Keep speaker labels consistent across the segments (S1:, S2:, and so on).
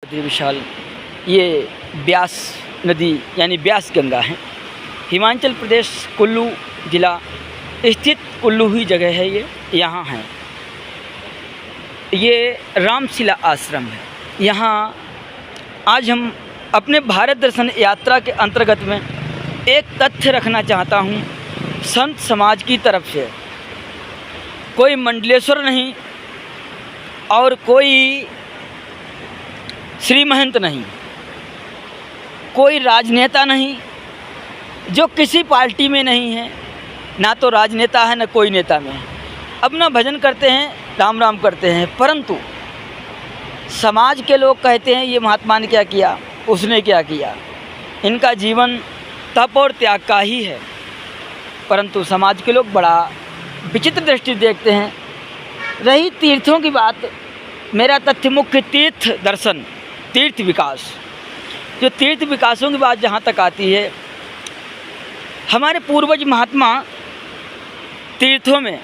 S1: नदी विशाल ये ब्यास नदी यानी ब्यास गंगा है। हिमाचल प्रदेश कुल्लू ज़िला स्थित कुल्लू ही जगह है ये, यहाँ है। ये रामशिला आश्रम है। यहाँ आज हम अपने भारत दर्शन यात्रा के अंतर्गत में एक तथ्य रखना चाहता हूँ संत समाज की तरफ से। कोई मंडलेश्वर नहीं और कोई श्री महंत नहीं, कोई राजनेता नहीं जो किसी पार्टी में नहीं है, ना तो राजनेता है ना कोई नेता में है। अपना भजन करते हैं, राम राम करते हैं, परंतु समाज के लोग कहते हैं ये महात्मा ने क्या किया, उसने क्या किया। इनका जीवन तप और त्याग का ही है, परंतु समाज के लोग बड़ा विचित्र दृष्टि देखते हैं। रही तीर्थों की बात, मेरा तथ्य मुख्य तीर्थ दर्शन, तीर्थ विकास, जो तीर्थ विकासों की बात जहाँ तक आती है, हमारे पूर्वज महात्मा तीर्थों में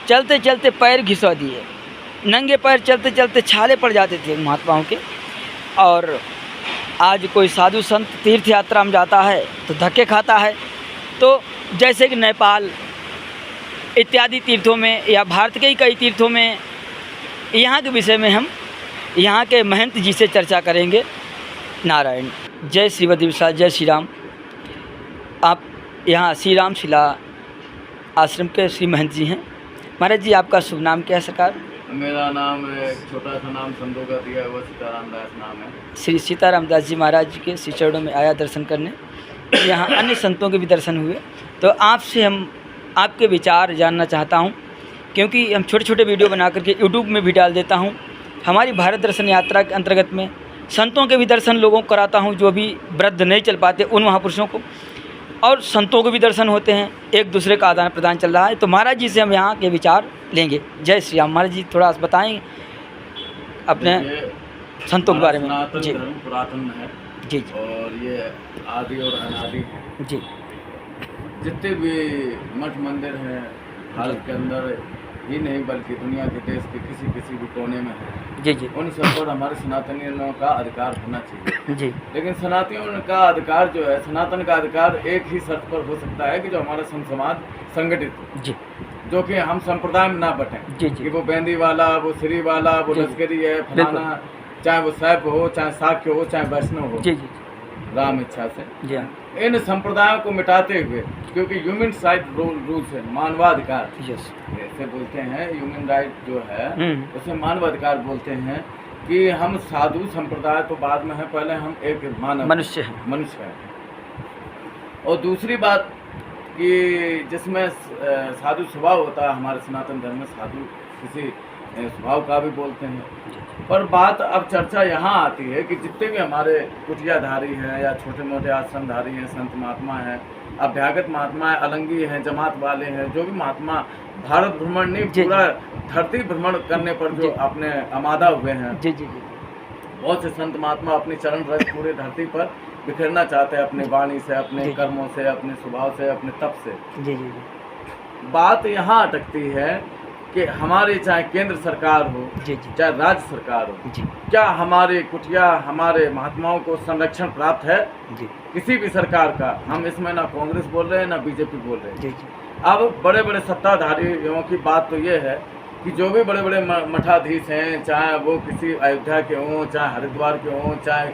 S1: चलते चलते पैर घिसवा दिए, नंगे पैर चलते चलते छाले पड़ जाते थे महात्माओं के। और आज कोई साधु संत तीर्थ यात्रा में जाता है तो धक्के खाता है। तो जैसे कि नेपाल इत्यादि तीर्थों में या भारत के ही कई तीर्थों में, यहाँ के विषय में हम यहाँ के महंत जी से चर्चा करेंगे। नारायण, जय श्री विशाल, जय श्री राम। आप यहाँ श्री रामशिला आश्रम के श्री महंत जी हैं। महाराज जी, आपका शुभ नाम क्या है सरकार?
S2: मेरा नाम छोटा सा नाम संतों का दिया हुआ सीताराम दास नाम है।
S1: श्री सीताराम दास जी महाराज के श्री चरणों में आया दर्शन करने। यहाँ अन्य संतों के भी दर्शन हुए, तो आपसे हम आपके विचार जानना चाहता हूँ, क्योंकि हम छोटे छोटे वीडियो बना करके यूट्यूब में भी डाल देता हूँ। हमारी भारत दर्शन यात्रा के अंतर्गत में संतों के भी दर्शन लोगों को कराता हूँ, जो भी वृद्ध नहीं चल पाते उन महापुरुषों को, और संतों के भी दर्शन होते हैं। एक दूसरे का आदान प्रदान चल रहा है। तो महाराज जी से हम यहाँ के विचार लेंगे। जय श्री राम। महाराज जी थोड़ा बताएं अपने संतों के बारे में। जी,
S2: पुरातन है
S1: जी,
S2: और ये आदि और अनादि है।
S1: जी,
S2: जितने भी मठ मंदिर हैं भारत के अंदर ही नहीं बल्कि दुनिया के देश के किसी भी कोने में है,
S1: जी, जी,
S2: उन सब पर हमारे सनातनियों का अधिकार होना चाहिए।
S1: जी,
S2: लेकिन सनातनियों का अधिकार जो है, सनातन का अधिकार एक ही शर्त पर हो सकता है कि जो हमारा संत समाज संगठित हो,
S1: जी,
S2: जो कि हम संप्रदाय में ना बटें।
S1: जी, जी,
S2: कि वो बेंदी वाला, वो श्री वाला, वो
S1: जी,
S2: लश्करी है, फलाना, चाहे वो शैव हो, चाहे शाक्य हो, चाहे वैष्णव हो,
S1: जी, जी,
S2: राम इच्छा से
S1: जी, हाँ,
S2: इन संप्रदायों को मिटाते हुए, क्योंकि ह्यूमन राइट रूल्स है, मानवाधिकार
S1: यस,
S2: ऐसे बोलते हैं। ह्यूमन राइट जो है उसे मानवाधिकार बोलते हैं कि हम साधु संप्रदाय तो बाद में है, पहले हम एक मानव
S1: मनुष्य है।
S2: मनुष्य है। और दूसरी बात कि जिसमें साधु स्वभाव होता है, हमारे सनातन धर्म में साधु किसी स्वभाव का भी बोलते हैं। पर बात अब चर्चा यहाँ आती है कि जितने भी हमारे कुटियाधारी हैं या छोटे मोटे आश्रमधारी हैं, संत महात्मा हैं, अभ्यागत महात्मा है, अलंगी हैं, जमात वाले हैं, जो भी महात्मा भारत भ्रमण नहीं पूरा धरती भ्रमण करने पर जो अपने आमादा हुए हैं,
S1: जी, जी, जी,
S2: बहुत से संत महात्मा अपनी चरण रस पूरे धरती पर बिखेरना चाहते हैं, अपनी वाणी से, अपने कर्मों से, अपने स्वभाव से, अपने तप से।
S1: जी, जी, जी,
S2: बात यहाँ अटकती है कि हमारे चाहे केंद्र सरकार हो,
S1: जी, जी,
S2: चाहे राज्य सरकार हो,
S1: जी,
S2: क्या हमारे कुटिया, हमारे महात्माओं को संरक्षण प्राप्त है?
S1: जी,
S2: किसी भी सरकार का। हम इसमें ना कांग्रेस बोल रहे हैं ना बीजेपी बोल रहे हैं।
S1: जी, जी,
S2: अब बड़े बड़े सत्ताधारियों की बात तो ये है कि जो भी बड़े बड़े मठाधीश हैं, चाहे वो किसी अयोध्या के हों, चाहे हरिद्वार के हों, चाहे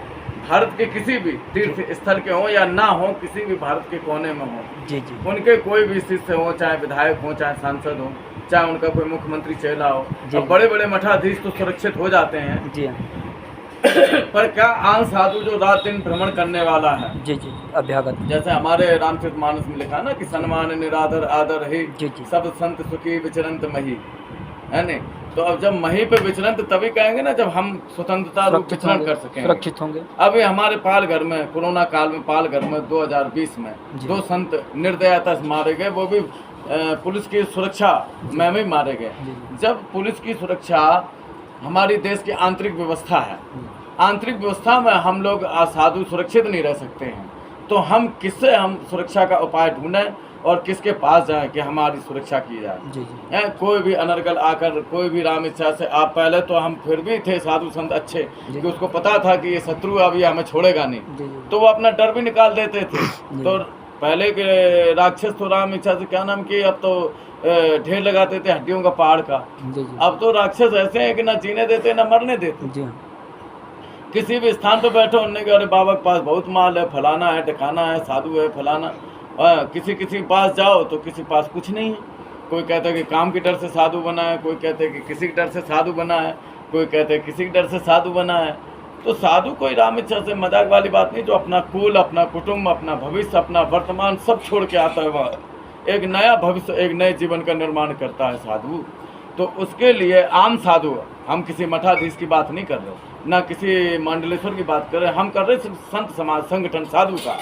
S2: भारत के किसी भी तीर्थ स्थल के हों या ना हो, किसी भी भारत के कोने में हों,
S1: जी, जी,
S2: उनके कोई भी शिष्य हों, चाहे विधायक हों, चाहे सांसद हों, चाहे उनका कोई मुख्यमंत्री चेला हो, अब बड़े बड़े मठाधीश तो सुरक्षित हो जाते हैं।
S1: जी, हाँ,
S2: पर क्या आम साधु जो रात दिन भ्रमण करने वाला है,
S1: जी, जी, अभ्यागत,
S2: जैसे हमारे रामचरितमानस में लिखा ना कि सन्मान निरादर आदर ही
S1: जी, जी,
S2: सब संत सुखी विचरंत मही, है नहीं? तो अब जब मही पे विचरंत तभी कहेंगे ना जब हम स्वतंत्रता रूप विचरण कर सकेंगे,
S1: सुरक्षित होंगे।
S2: अभी हमारे पालघर में कोरोना काल में, पालघर में 2020 में 2 संत निर्दयता से मारे गए, वो भी पुलिस की सुरक्षा में भी मारे गए। जब पुलिस की सुरक्षा हमारी देश की आंतरिक व्यवस्था है, आंतरिक व्यवस्था में हम लोग साधु सुरक्षित नहीं रह सकते हैं, तो हम किससे हम सुरक्षा का उपाय ढूंढें? और किसके पास जाएं कि हमारी सुरक्षा की जाए।
S1: जी जी
S2: कोई भी अनर्गल आकर कोई भी राम इच्छा से, आप पहले तो हम फिर भी थे साधु संत अच्छे
S1: जी।
S2: कि उसको पता था कि ये शत्रु अभी हमें छोड़ेगा नहीं,
S1: जी जी
S2: तो वो अपना डर भी निकाल देते थे।
S1: जी।
S2: तो पहले के राक्षस तो राम इच्छा से क्या नाम की, अब तो ढेर लगाते थे हड्डियों का पहाड़ का।
S1: जी जी
S2: अब तो राक्षस ऐसे हैं कि ना जीने देते ना मरने देते।
S1: जी हाँ
S2: किसी भी स्थान पर बैठो उनने कहा अरे बाबा के पास बहुत माल है, फलाना है, टिकाना है, साधु है, फलाना। किसी किसी के पास जाओ तो किसी के पास कुछ नहीं है। कोई कहता है कि काम के डर से साधु बना है, कोई कहते हैं कि किसी के डर से साधु बना है, कोई कहते हैं किसी के डर से साधु बना है। तो साधु कोई राम इच्छा से मजाक वाली बात नहीं, जो अपना कुल, अपना कुटुंब, अपना भविष्य, अपना वर्तमान सब छोड़ के आता है, वह एक नया भविष्य, एक नए जीवन का निर्माण करता है साधु। तो उसके लिए आम साधु, हम किसी मठाधीश की बात नहीं कर रहे, ना किसी मंडलेश्वर की बात कर रहे, हम कर रहे सिर्फ संत समाज संगठन साधु का,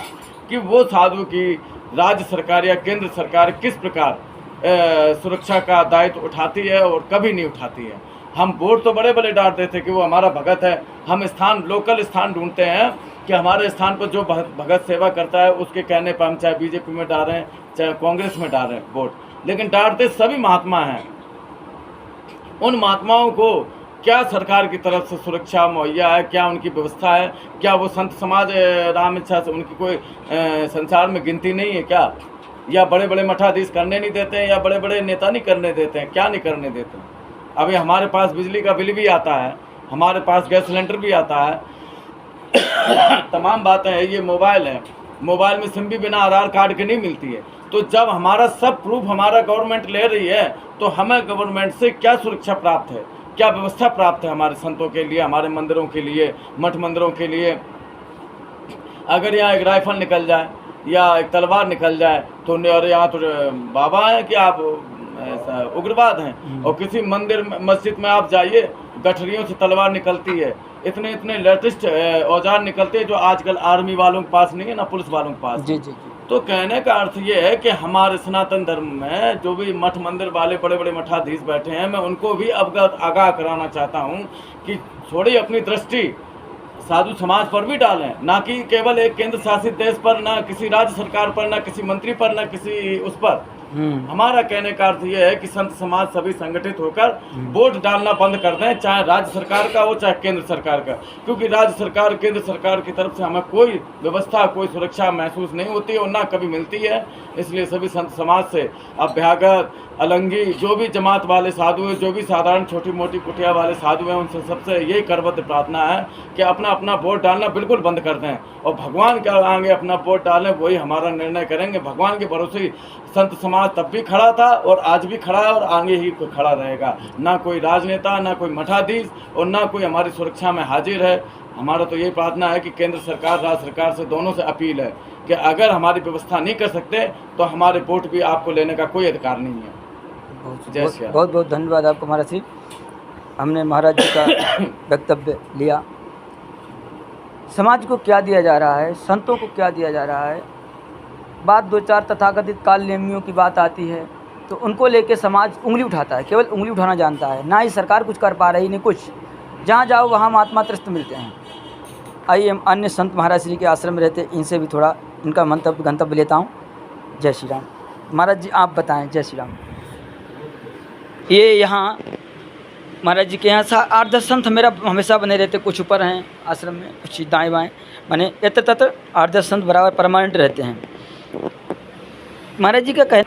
S2: कि वो साधु की राज्य सरकार या केंद्र सरकार किस प्रकार सुरक्षा का दायित्व उठाती है और कभी नहीं उठाती है। हम वोट तो बड़े बड़े डाल देते कि वो हमारा भगत है, हम स्थान, लोकल स्थान ढूंढते हैं कि हमारे स्थान पर जो भगत सेवा करता है उसके कहने पर हम चाहे बीजेपी में डाल रहे हैं चाहे कांग्रेस में डाल रहे हैं वोट, लेकिन डालते सभी महात्मा हैं। उन महात्माओं को क्या सरकार की तरफ से सुरक्षा मुहैया है, क्या उनकी व्यवस्था है, क्या वो संत समाज राम इच्छा से उनकी कोई संसार में गिनती नहीं है क्या, या बड़े बड़े मठाधीश करने नहीं देते हैं, या बड़े बड़े नेता नहीं करने देते हैं, क्या नहीं करने देते हैं। अभी हमारे पास बिजली का बिल भी आता है, हमारे पास गैस सिलेंडर भी आता है, तमाम बातें हैं। ये मोबाइल है, मोबाइल में सिम भी बिना आधार कार्ड के नहीं मिलती है। तो जब हमारा सब प्रूफ हमारा गवर्नमेंट ले रही है तो हमें गवर्नमेंट से क्या सुरक्षा प्राप्त है, क्या व्यवस्था प्राप्त है हमारे संतों के लिए, हमारे मंदिरों के लिए, मठ मंदिरों के लिए। अगर यहाँ एक राइफल निकल जाए या एक तलवार निकल जाए तो और यहाँ तो बाबा हैं कि आप उग्रवाद हैं, और किसी मंदिर मस्जिद में आप जाइए गठरियों से तलवार निकलती है, इतने इतने लेटेस्ट औजार निकलते हैं जो आजकल आर्मी वालों के पास नहीं है ना पुलिस वालों के पास।
S1: जी जी जी
S2: तो कहने का अर्थ ये है कि हमारे सनातन धर्म में जो भी मठ मंदिर वाले बड़े बड़े मठाधीश बैठे हैं, मैं उनको भी अवगत आगाह कराना चाहता हूँ कि थोड़ी अपनी दृष्टि साधु समाज पर भी डालें, ना कि केवल एक केंद्र शासित देश पर, ना किसी राज्य सरकार पर, ना किसी मंत्री पर, ना किसी उस पर। हमारा कहने का अर्थ यह है कि संत समाज सभी संगठित होकर वोट डालना बंद कर दें, चाहे राज्य सरकार का हो चाहे केंद्र सरकार का, क्योंकि राज्य सरकार केंद्र सरकार की तरफ से हमें कोई व्यवस्था, कोई सुरक्षा महसूस नहीं होती है और ना कभी मिलती है। इसलिए सभी संत समाज से अभ्यागत, अलंगी, जो भी जमात वाले साधु हैं, जो भी साधारण छोटी मोटी कुटिया वाले साधु हैं, उनसे सबसे यही करबद्ध प्रार्थना है कि अपना अपना वोट डालना बिल्कुल बंद कर दें और भगवान के आगे अपना वोट डालें, वही हमारा निर्णय करेंगे। भगवान के भरोसे संत समाज तब भी खड़ा था और आज भी खड़ा है और आगे ही खड़ा रहेगा। ना कोई राजनेता, ना कोई मठाधीश और ना कोई हमारी सुरक्षा में हाजिर है। हमारा तो यही प्रार्थना है कि केंद्र सरकार, राज्य सरकार से दोनों से अपील है कि अगर हमारी व्यवस्था नहीं कर सकते तो हमारे वोट भी आपको लेने का कोई अधिकार नहीं है। जय श्री राम।
S1: बहुत बहुत धन्यवाद आपको महाराज जी। हमने महाराज जी का वक्तव्य लिया, समाज को क्या दिया जा रहा है, संतों को क्या दिया जा रहा है। बात दो चार तथाकथित काल नेमियों की बात आती है तो उनको लेके समाज उंगली उठाता है, केवल उंगली उठाना जानता है, ना ही सरकार कुछ कर पा रही, नहीं कुछ। जहाँ जाओ वहाँ महात्मा त्रस्त मिलते हैं। आइए हम अन्य संत महाराज श्री के आश्रम में रहते, इनसे भी थोड़ा इनका मंतव्य गंतव्य लेता हूँ। जय श्री राम। महाराज जी आप बताएं। जय श्री राम। ये यहाँ महाराज जी के यहाँ 8-10 संत मेरा हमेशा बने रहते, कुछ ऊपर हैं आश्रम में, कुछ दाएँ बाएँ, माने यत्र तत्र 8-10 संत बराबर परमानेंट रहते हैं। महाराज जी का कहना,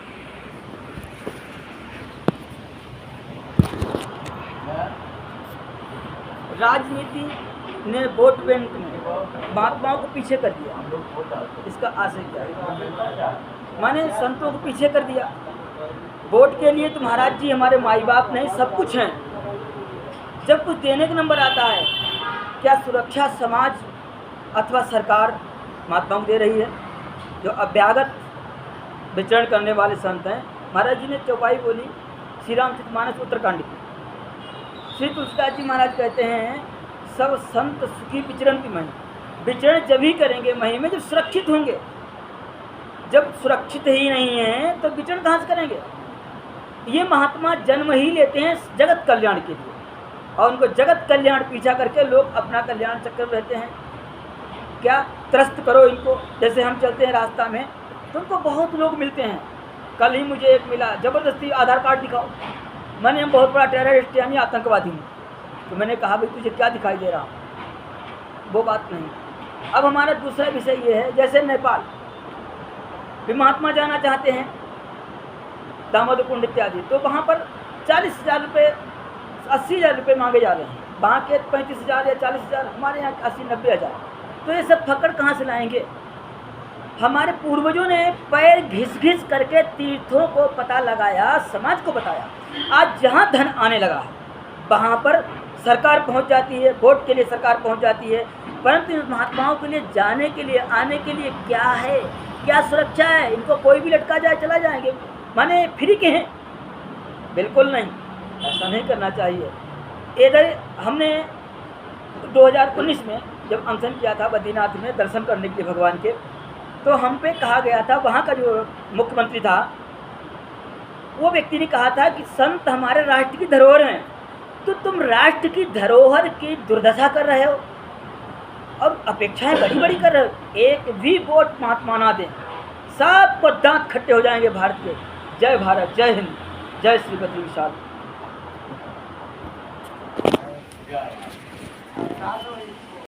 S1: राजनीति ने वोट बैंक में महात्माओं को पीछे कर दिया, इसका आशय क्या है? माने संतों को पीछे कर दिया। वोट के लिए तो महाराज जी हमारे माई बाप नहीं, सब कुछ हैं। जब कुछ देने का नंबर आता है, क्या सुरक्षा समाज अथवा सरकार महात्माओं को दे रही है? जो अभ्यागत विचरण करने वाले संत हैं, महाराज जी ने चौपाई बोली श्री रामचरितमानस उत्तरकांड की। श्री तुलसीदास जी महाराज कहते हैं सब संत सुखी विचरण की मही, विचरण जब ही करेंगे मही में जब सुरक्षित होंगे। जब सुरक्षित ही नहीं है तो विचरण कहाँ से करेंगे? ये महात्मा जन्म ही लेते हैं जगत कल्याण के लिए, और उनको जगत कल्याण पीछा करके लोग अपना कल्याण चक्कर में रहते हैं। क्या त्रस्त करो इनको, जैसे हम चलते हैं रास्ता में तो उनको बहुत लोग मिलते हैं, कल ही मुझे एक मिला, ज़बरदस्ती आधार कार्ड दिखाओ। मैंने हम बहुत बड़ा टेररिस्ट यानी आतंकवादी हूँ, तो मैंने कहा भाई तुझे क्या दिखाई दे रहा, वो बात नहीं। अब हमारा दूसरा विषय ये है, जैसे नेपाल भी महात्मा जाना चाहते हैं, दामोदर कुंड इत्यादि, तो वहाँ पर 40,000 रुपये 80,000 रुपये मांगे जा रहे हैं, वहाँ के 35,000 या 40,000, हमारे यहाँ 80-90,000। तो ये सब फकड़ कहाँ से लाएंगे? हमारे पूर्वजों ने पैर घिस करके तीर्थों को पता लगाया, समाज को बताया। आज जहाँ धन आने लगा है वहाँ पर सरकार पहुँच जाती है, वोट के लिए सरकार पहुँच जाती है, परंतु इन महात्माओं के लिए जाने के लिए आने के लिए क्या है, क्या सुरक्षा है? इनको कोई भी लटका जाए चला जाएंगे, माने फ्री के हैं? बिल्कुल नहीं, ऐसा नहीं करना चाहिए। इधर हमने 2019 में जब अनशन किया था बद्रीनाथ में दर्शन करने के लिए भगवान के, तो हम पे कहा गया था, वहाँ का जो मुख्यमंत्री था वो व्यक्ति ने कहा था कि संत हमारे राष्ट्र की धरोहर हैं, तो तुम राष्ट्र की धरोहर की दुर्दशा कर रहे हो और अपेक्षाएं बड़ी बड़ी कर रहे हो। एक भी वोट महात्मा ना दें, सबको दांत खट्टे हो जाएंगे भारत के। जय भारत, जय हिंद, जय श्री बद्री विशाल।